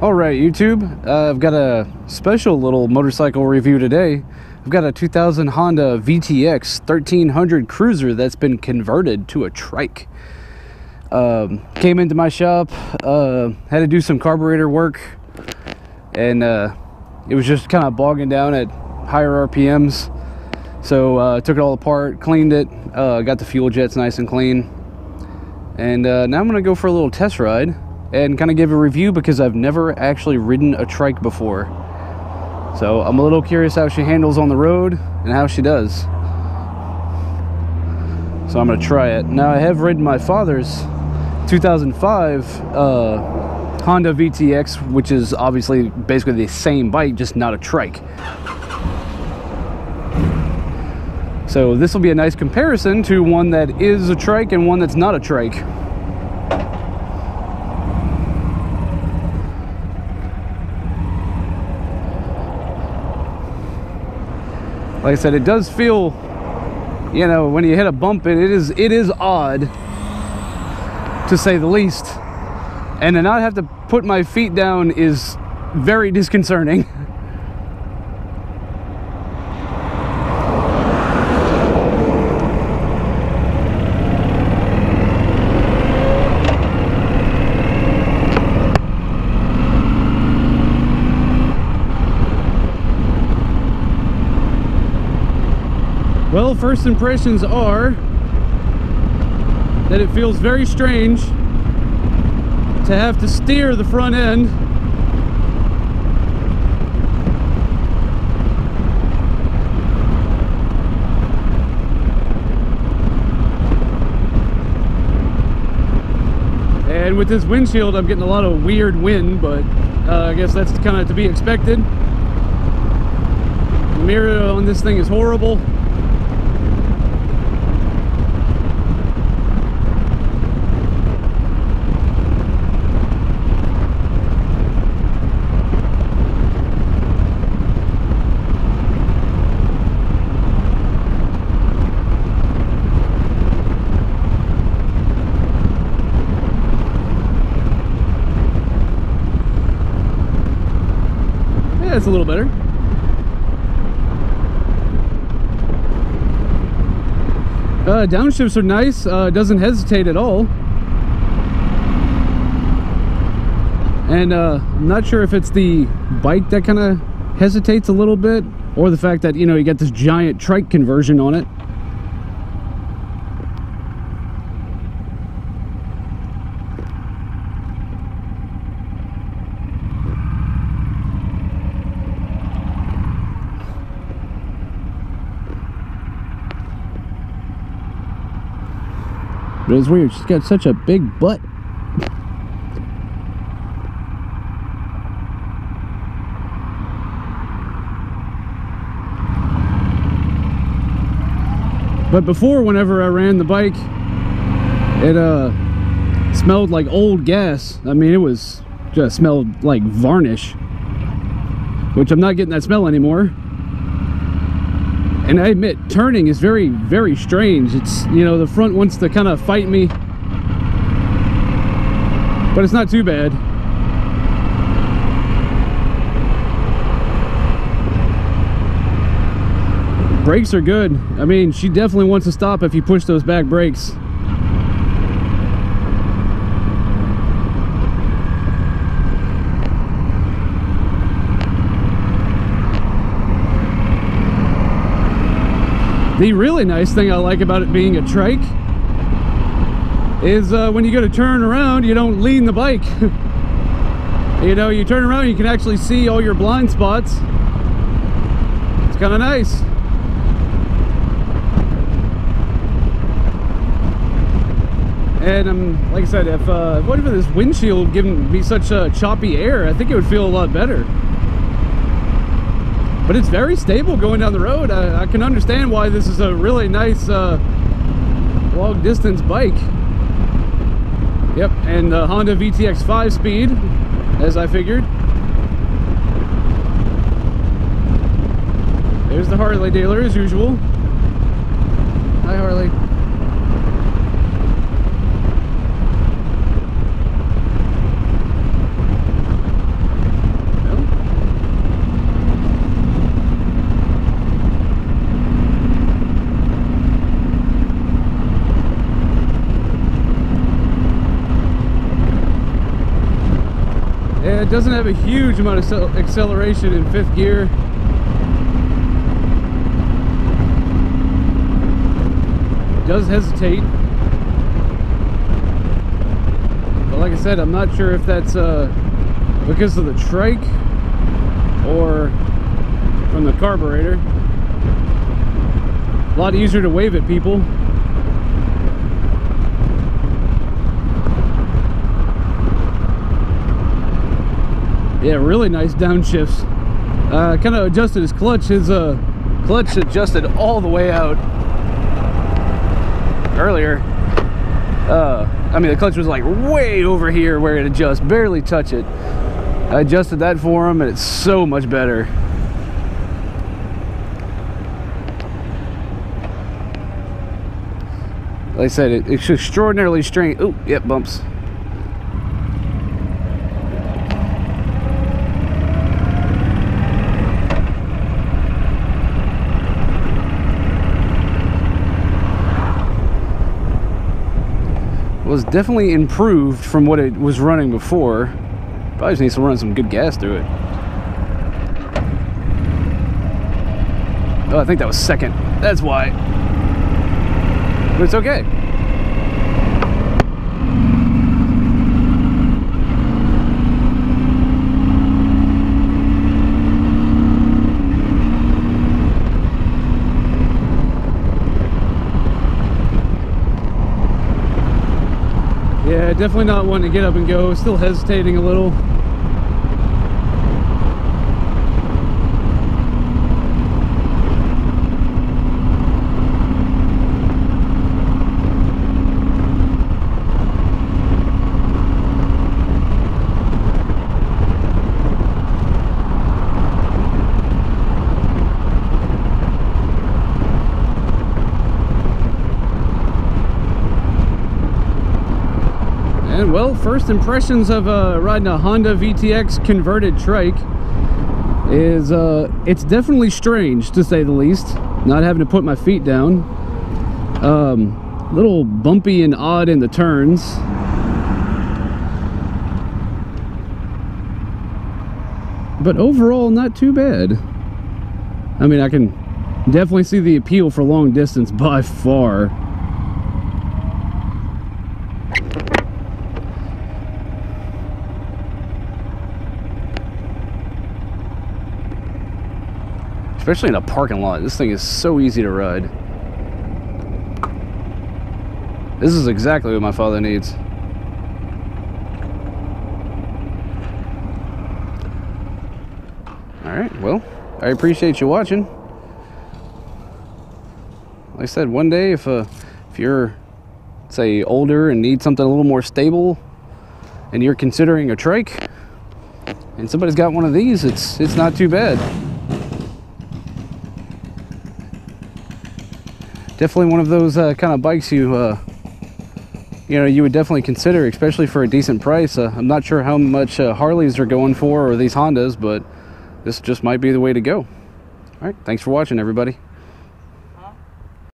Alright YouTube, I've got a special little motorcycle review today. I've got a 2000 Honda VTX1300 cruiser that's been converted to a trike. Came into my shop, had to do some carburetor work, and it was just kind of bogging down at higher RPMs. So took it all apart, cleaned it, got the fuel jets nice and clean, and now I'm going to go for a little test ride and kind of give a review because I've never actually ridden a trike before. So I'm a little curious how she handles on the road and how she does. So I'm going to try it. Now I have ridden my father's 2005 Honda VTX, which is obviously basically the same bike, just not a trike. So this will be a nice comparison to one that is a trike and one that's not a trike. Like I said, it does feel, you know, when you hit a bump, it is odd, to say the least. And to not have to put my feet down is very disconcerting. Well, first impressions are that it feels very strange to have to steer the front end. And with this windshield, I'm getting a lot of weird wind, but I guess that's kind of to be expected. The mirror on this thing is horrible. It's a little better. Downshifts are nice. Doesn't hesitate at all. And I'm not sure if it's the bike that kind of hesitates a little bit, or the fact that, you know, you got this giant trike conversion on it. But it's weird, she's got such a big butt. But before, whenever I ran the bike, it smelled like old gas. I mean, it just smelled like varnish, which I'm not getting that smell anymore. And I admit, turning is very, very strange. It's, you know, the front wants to kind of fight me, but it's not too bad. Brakes are good. I mean, she definitely wants to stop if you push those back brakes. The really nice thing I like about it being a trike is when you go to turn around, you don't lean the bike. You know, you turn around, you can actually see all your blind spots. It's kind of nice. And like I said, if whatever this windshield giving me such choppy air, I think it would feel a lot better. But it's very stable going down the road. I can understand why this is a really nice long distance bike. Yep, and the Honda VTX 5-speed, as I figured. There's the Harley dealer as usual. Hi, Harley. Yeah, it doesn't have a huge amount of acceleration in 5th gear. It does hesitate. But like I said, I'm not sure if that's because of the trike or from the carburetor. A lot easier to wave at people. Yeah, really nice downshifts. Kind of adjusted his clutch. His clutch adjusted all the way out earlier. I mean, the clutch was like way over here where it adjusts, barely touch it. I adjusted that for him and it's so much better. Like I said, it's extraordinarily strange. Oh, yep, bumps. Was definitely improved from what it was running before. Probably just needs to run some good gas through it. Oh, I think that was 2nd. That's why. But it's okay. Yeah, definitely not wanting to get up and go. Still hesitating a little. And well, first impressions of riding a Honda VTX converted trike is it's definitely strange, to say the least, not having to put my feet down. Little bumpy and odd in the turns. But overall, not too bad. I mean, I can definitely see the appeal for long distance by far. Especially in a parking lot. This thing is so easy to ride. This is exactly what my father needs. Alright, well, I appreciate you watching. Like I said, one day if you're, say, older and need something a little more stable and you're considering a trike and somebody's got one of these, it's not too bad. Definitely one of those kind of bikes you know, you would definitely consider, especially for a decent price. I'm not sure how much Harleys are going for, or these Hondas, but this just might be the way to go. All right, thanks for watching, everybody.